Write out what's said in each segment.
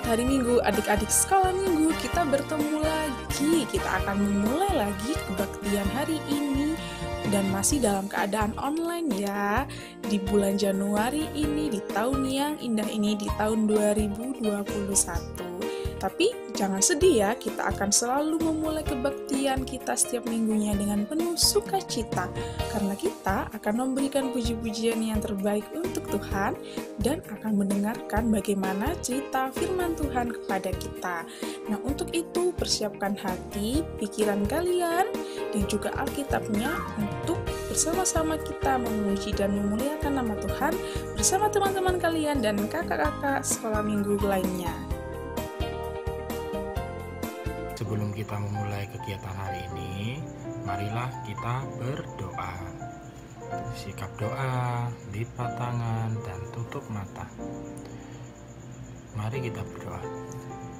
Selamat hari Minggu, adik-adik sekolah Minggu. Kita bertemu lagi. Kita akan memulai lagi kebaktian hari ini dan masih dalam keadaan online ya. Di bulan Januari ini, di tahun yang indah ini, di tahun 2021. Tapi jangan sedih ya, kita akan selalu memulai kebaktian kita setiap minggunya dengan penuh sukacita. Karena kita akan memberikan puji-pujian yang terbaik untuk Tuhan dan akan mendengarkan bagaimana cerita firman Tuhan kepada kita. Nah, untuk itu persiapkan hati, pikiran kalian, dan juga Alkitabnya untuk bersama-sama kita memuji dan memuliakan nama Tuhan bersama teman-teman kalian dan kakak-kakak sekolah minggu lainnya. Sebelum kita memulai kegiatan hari ini, marilah kita berdoa. Sikap doa, lipat tangan, dan tutup mata. Mari kita berdoa.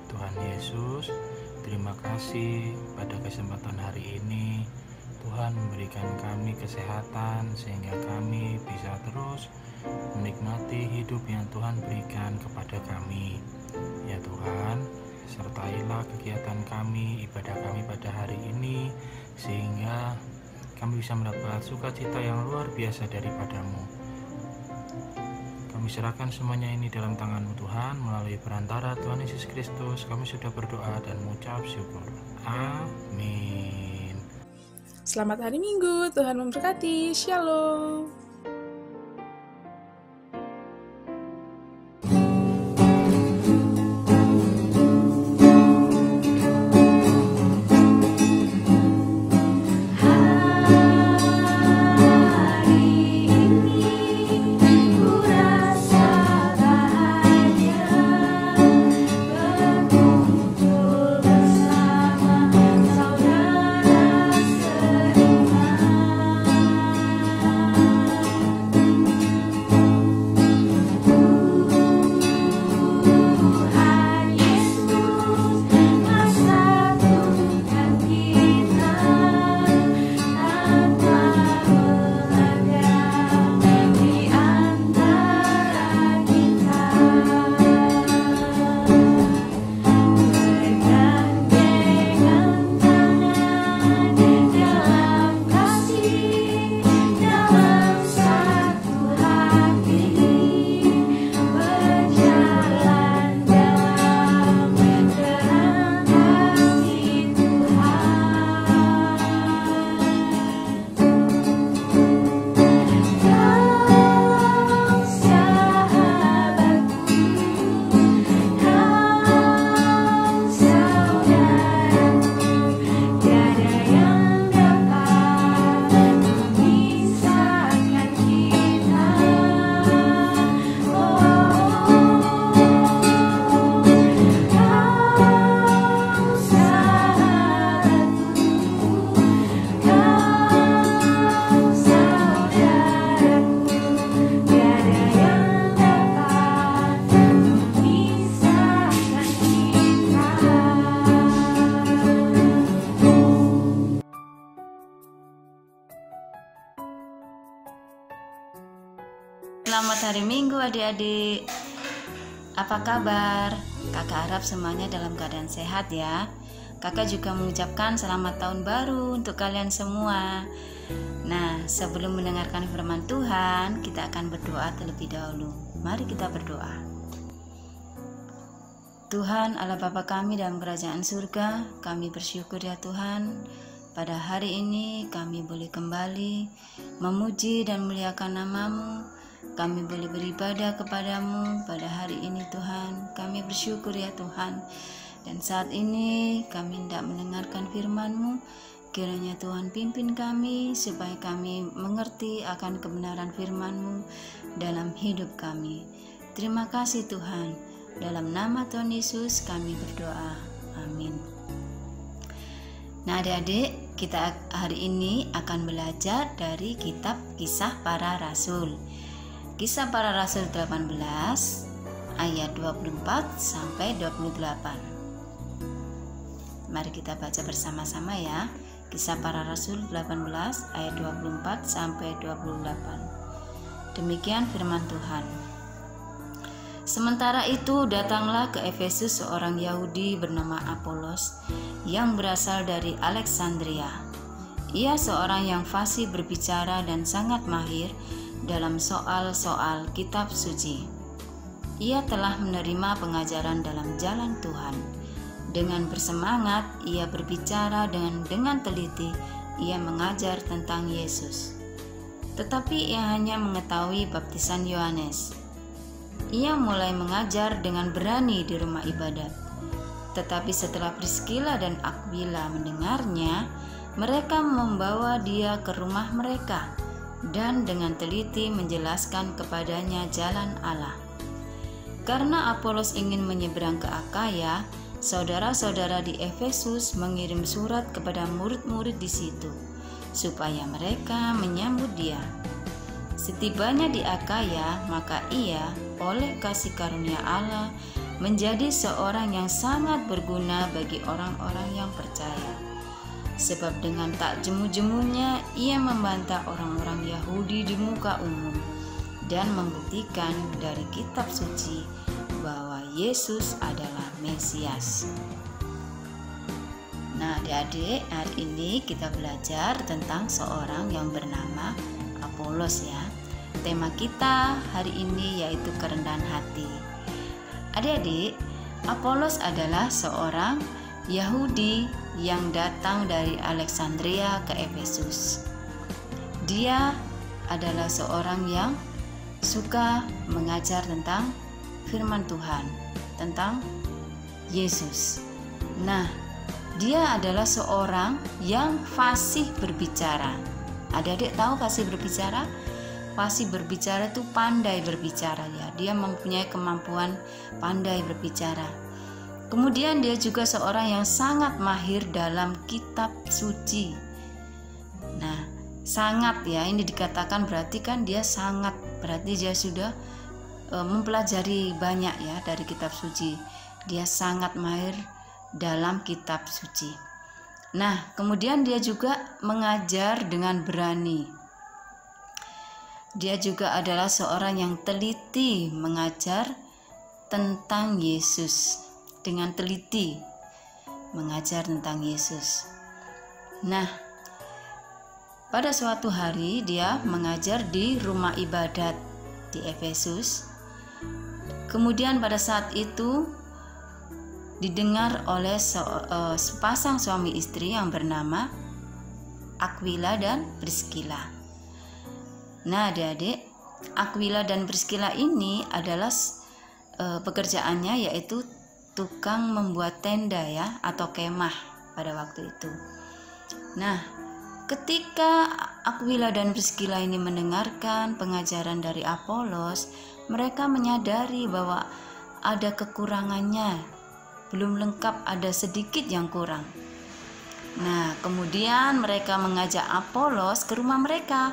Tuhan Yesus, terima kasih pada kesempatan hari ini. Tuhan memberikan kami kesehatan sehingga kami bisa terus menikmati hidup yang Tuhan berikan kepada kami. Ya Tuhan, sertailah kegiatan kami, ibadah kami pada hari ini, sehingga kami bisa mendapat sukacita yang luar biasa daripada-Mu. Kami serahkan semuanya ini dalam tangan-Mu Tuhan, melalui perantara Tuhan Yesus Kristus, kami sudah berdoa dan mengucap syukur. Amin. Selamat hari Minggu, Tuhan memberkati. Shalom. Selamat hari Minggu adik-adik. Apa kabar? Kakak harap semuanya dalam keadaan sehat ya. Kakak juga mengucapkan selamat tahun baru untuk kalian semua. Nah, sebelum mendengarkan firman Tuhan, kita akan berdoa terlebih dahulu. Mari kita berdoa. Tuhan Allah Bapa kami dalam kerajaan surga, kami bersyukur ya Tuhan. Pada hari ini kami boleh kembali memuji dan memuliakan nama-Mu. Kami boleh beribadah kepadamu pada hari ini Tuhan. Kami bersyukur ya Tuhan. Dan saat ini kami hendak mendengarkan firman-Mu. Kiranya Tuhan pimpin kami supaya kami mengerti akan kebenaran firman-Mu dalam hidup kami. Terima kasih Tuhan. Dalam nama Tuhan Yesus kami berdoa. Amin. Nah adik-adik, kita hari ini akan belajar dari kitab Kisah Para Rasul. Kisah Para Rasul 18 ayat 24 sampai 28. Mari kita baca bersama-sama ya. Kisah Para Rasul 18 ayat 24 sampai 28. Demikian firman Tuhan. Sementara itu datanglah ke Efesus seorang Yahudi bernama Apolos yang berasal dari Alexandria. Ia seorang yang fasih berbicara dan sangat mahir dalam soal-soal kitab suci. Ia telah menerima pengajaran dalam jalan Tuhan. Dengan bersemangat, ia berbicara dengan teliti, ia mengajar tentang Yesus. Tetapi ia hanya mengetahui baptisan Yohanes. Ia mulai mengajar dengan berani di rumah ibadat. Tetapi setelah Priskila dan Aquila mendengarnya, mereka membawa dia ke rumah mereka dan dengan teliti menjelaskan kepadanya jalan Allah. Karena Apolos ingin menyeberang ke Akaya, saudara-saudara di Efesus mengirim surat kepada murid-murid di situ, supaya mereka menyambut dia. Setibanya di Akaya, maka ia oleh kasih karunia Allah menjadi seorang yang sangat berguna bagi orang-orang yang percaya. Sebab dengan tak jemu-jemunya ia membantah orang-orang Yahudi di muka umum dan membuktikan dari kitab suci bahwa Yesus adalah Mesias. Nah, adik-adik, hari ini kita belajar tentang seorang yang bernama Apolos ya. Tema kita hari ini yaitu kerendahan hati. Adik-adik, Apolos adalah seorang Yahudi yang datang dari Alexandria ke Efesus. Dia adalah seorang yang suka mengajar tentang firman Tuhan, tentang Yesus. Nah, dia adalah seorang yang fasih berbicara. Adik-adik tahu fasih berbicara? Fasih berbicara itu pandai berbicara ya. Dia mempunyai kemampuan pandai berbicara. Kemudian dia juga seorang yang sangat mahir dalam kitab suci. Nah, sangat ya, ini dikatakan berarti kan dia sangat, berarti dia sudah mempelajari banyak ya dari kitab suci. Dia sangat mahir dalam kitab suci. Nah, kemudian dia juga mengajar dengan berani. Dia juga adalah seorang yang teliti mengajar tentang Yesus. Dengan teliti mengajar tentang Yesus. Nah, pada suatu hari dia mengajar di rumah ibadat di Efesus. Kemudian pada saat itu didengar oleh sepasang suami istri yang bernama Aquila dan Priskila. Nah, adik-adik, Aquila dan Priskila ini adalah pekerjaannya yaitu tukang membuat tenda ya, atau kemah pada waktu itu. Nah, ketika Aquila dan Priskila ini mendengarkan pengajaran dari Apolos, mereka menyadari bahwa ada kekurangannya, belum lengkap, ada sedikit yang kurang. Nah, kemudian mereka mengajak Apolos ke rumah mereka.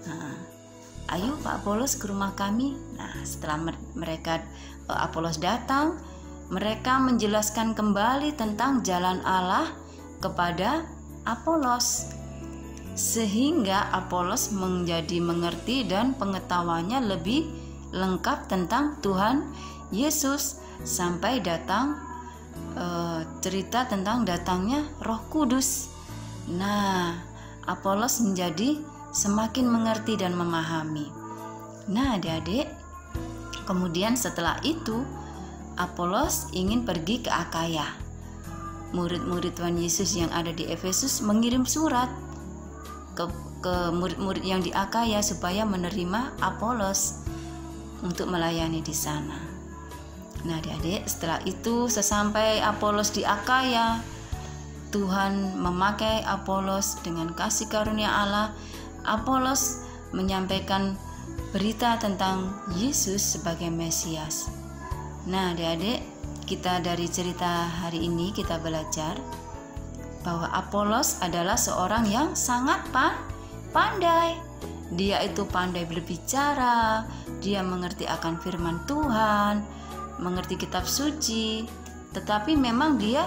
Nah, ayo Pak Apolos ke rumah kami. Nah, setelah Apolos datang, mereka menjelaskan kembali tentang jalan Allah kepada Apolos, sehingga Apolos menjadi mengerti dan pengetahuannya lebih lengkap tentang Tuhan Yesus, sampai datang cerita tentang datangnya Roh Kudus. Nah, Apolos menjadi semakin mengerti dan memahami. Nah, adik-adik, kemudian setelah itu Apolos ingin pergi ke Akaya. Murid-murid Tuhan Yesus yang ada di Efesus mengirim surat ke murid-murid yang di Akaya supaya menerima Apolos untuk melayani di sana. Nah, adik-adik, setelah itu sesampai Apolos di Akaya, Tuhan memakai Apolos dengan kasih karunia Allah. Apolos menyampaikan berita tentang Yesus sebagai Mesias. Nah, adik-adik, kita dari cerita hari ini kita belajar bahwa Apolos adalah seorang yang sangat pandai. Dia itu pandai berbicara, dia mengerti akan firman Tuhan, mengerti kitab suci, tetapi memang dia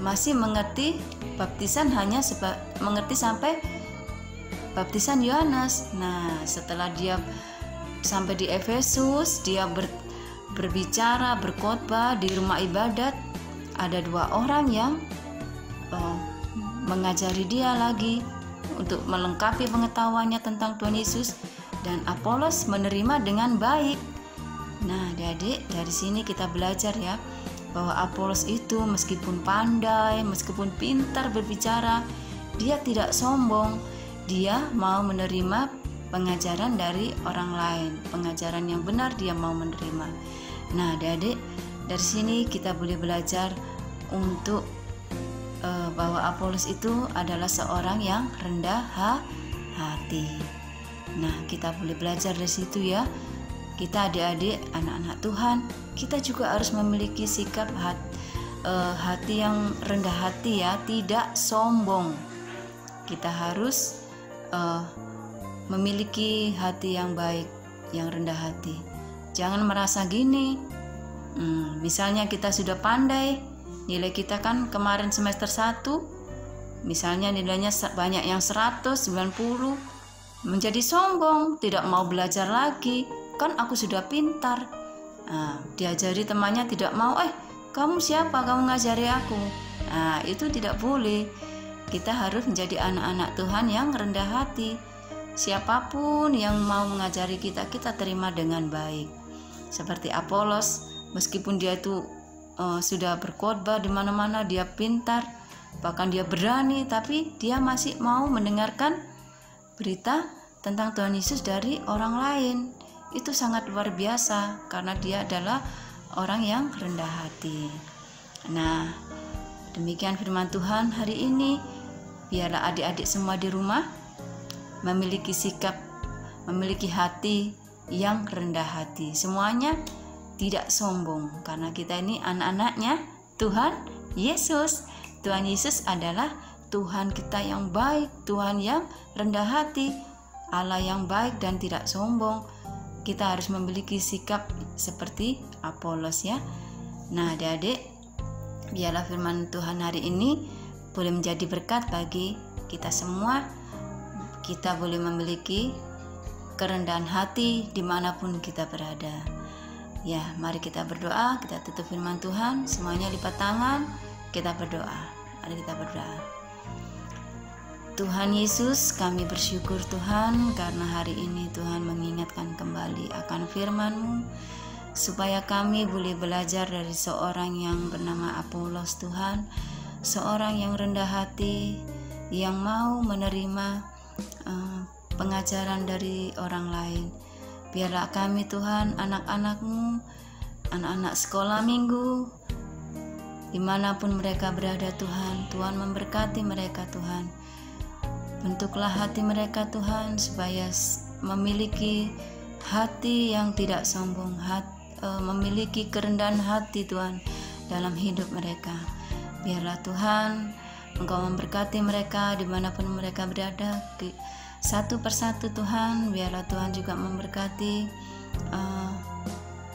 masih mengerti baptisan mengerti sampai baptisan Yohanes. Nah, setelah dia sampai di Efesus, dia berbicara, berkhotbah di rumah ibadat, ada 2 orang yang mengajari dia lagi untuk melengkapi pengetahuannya tentang Tuhan Yesus, dan Apolos menerima dengan baik. Nah, adik-adik, dari sini kita belajar ya, bahwa Apolos itu meskipun pandai, meskipun pintar berbicara, dia tidak sombong. Dia mau menerima pengajaran dari orang lain, pengajaran yang benar dia mau menerima. Nah, adik-adik, dari sini kita boleh belajar untuk bahwa Apolos itu adalah seorang yang rendah hati. Nah, kita boleh belajar dari situ ya. Kita adik-adik, anak-anak Tuhan, kita juga harus memiliki sikap hati yang rendah hati ya, tidak sombong. Kita harus memiliki hati yang baik, yang rendah hati. Jangan merasa gini, misalnya kita sudah pandai, nilai kita kan kemarin semester 1, misalnya nilainya banyak yang 190, menjadi sombong, tidak mau belajar lagi. Kan aku sudah pintar. Diajari temannya tidak mau, kamu siapa, kamu ngajari aku. Itu tidak boleh. Kita harus menjadi anak-anak Tuhan yang rendah hati. Siapapun yang mau mengajari kita, kita terima dengan baik. Seperti Apolos, meskipun dia itu sudah berkhotbah di mana-mana, dia pintar, bahkan dia berani, tapi dia masih mau mendengarkan berita tentang Tuhan Yesus dari orang lain. Itu sangat luar biasa karena dia adalah orang yang rendah hati. Nah, demikian firman Tuhan hari ini. Biarlah adik-adik semua di rumah memiliki sikap, memiliki hati yang rendah hati. Semuanya tidak sombong karena kita ini anak-anaknya Tuhan Yesus. Tuhan Yesus adalah Tuhan kita yang baik, Tuhan yang rendah hati, Allah yang baik dan tidak sombong. Kita harus memiliki sikap seperti Apolos ya. Nah, adik-adik, biarlah firman Tuhan hari ini boleh menjadi berkat bagi kita semua. Kita boleh memiliki kerendahan hati dimanapun kita berada. Ya, mari kita berdoa. Kita tutup firman Tuhan. Semuanya lipat tangan. Kita berdoa. Mari kita berdoa. Tuhan Yesus, kami bersyukur Tuhan karena hari ini Tuhan mengingatkan kembali akan firman-Mu, supaya kami boleh belajar dari seorang yang bernama Apolos Tuhan, seorang yang rendah hati, yang mau menerima pengajaran dari orang lain. Biarlah kami Tuhan, anak-anak-Mu, anak-anak sekolah minggu, dimanapun mereka berada Tuhan, Tuhan memberkati mereka Tuhan. Bentuklah hati mereka Tuhan supaya memiliki hati yang tidak sombong, memiliki kerendahan hati Tuhan dalam hidup mereka. Biarlah Tuhan Engkau memberkati mereka dimanapun mereka berada, satu persatu Tuhan. Biarlah Tuhan juga memberkati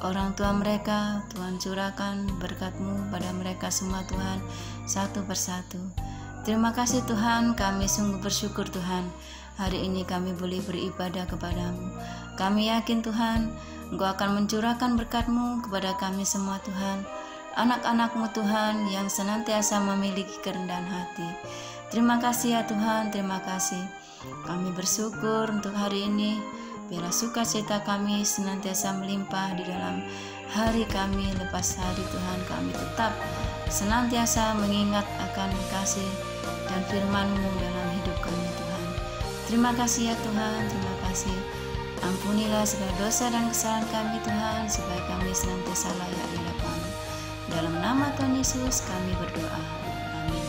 orang tua mereka. Tuhan curahkan berkat-Mu pada mereka semua Tuhan, satu persatu. Terima kasih Tuhan, kami sungguh bersyukur Tuhan. Hari ini kami boleh beribadah kepada-Mu. Kami yakin Tuhan, Engkau akan mencurahkan berkat-Mu kepada kami semua Tuhan. Anak-anak-Mu Tuhan yang senantiasa memiliki kerendahan hati. Terima kasih ya Tuhan, terima kasih. Kami bersyukur untuk hari ini. Biarlah sukacita kami senantiasa melimpah di dalam hari kami lepas hari Tuhan. Kami tetap senantiasa mengingat akan kasih dan firman-Mu dalam hidup kami Tuhan. Terima kasih ya Tuhan, terima kasih. Ampunilah segala dosa dan kesalahan kami Tuhan, supaya kami senantiasa layak di hadapan-Mu. Dalam nama Tuhan Yesus kami berdoa. Amin.